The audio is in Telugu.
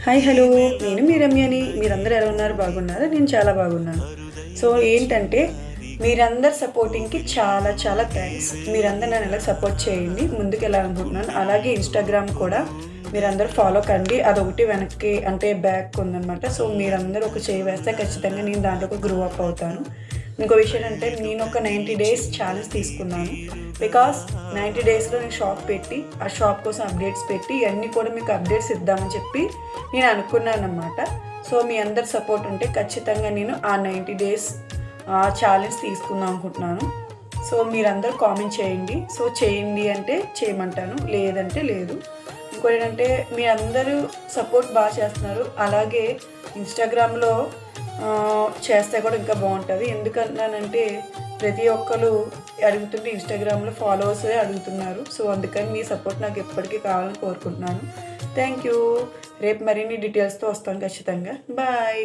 హాయ్ హలో, నేను మీ రమ్యని. మీరందరూ ఎలా ఉన్నారు? బాగున్నారా? నేను చాలా బాగున్నాను. సో ఏంటంటే మీరందరు సపోర్టింగ్కి చాలా చాలా థ్యాంక్స్. మీరందరూ నన్ను ఎలా సపోర్ట్ చేయండి, ముందుకు వెళ్ళాలనుకుంటున్నాను. అలాగే ఇన్స్టాగ్రామ్ కూడా మీరందరూ ఫాలో కండి. అదొకటి వెనక్కి అంటే బ్యాక్ ఉందనమాట. సో మీరందరూ ఒక చేయి వేస్తే ఖచ్చితంగా నేను దాంట్లో గ్రో అప్ అవుతాను. ఇంకో విషయం అంటే నేను ఒక 90 డేస్ ఛాలెంజ్ తీసుకున్నాను. బికాస్ 90 డేస్లో నేను షాప్ పెట్టి ఆ షాప్ కోసం అప్డేట్స్ పెట్టి ఇవన్నీ కూడా మీకు అప్డేట్స్ ఇద్దామని చెప్పి నేను అనుకున్నాను అనమాట. సో మీ అందరి సపోర్ట్ ఉంటే ఖచ్చితంగా నేను ఆ 90 డేస్ ఛాలెంజ్ తీసుకుందాం అనుకుంటున్నాను. సో మీరందరూ కామెంట్ చేయండి. సో చేయండి అంటే చేయమంటాను, లేదంటే లేదు. ఇంకోటి ఏంటంటే మీరందరూ సపోర్ట్ బాగా చేస్తున్నారు. అలాగే ఇన్స్టాగ్రామ్లో చేస్తే కూడా ఇంకా బాగుంటుంది. ఎందుకన్నానంటే ప్రతి ఒక్కరు అడుగుతుంటే ఇన్స్టాగ్రామ్లో ఫాలోవర్సే అడుగుతున్నారు. సో అందుకని మీ సపోర్ట్ నాకు ఎప్పటికీ కావాలని కోరుకుంటున్నాను. Thank you. రేపు మరిన్ని డీటెయిల్స్తో వస్తాను ఖచ్చితంగా. బాయ్.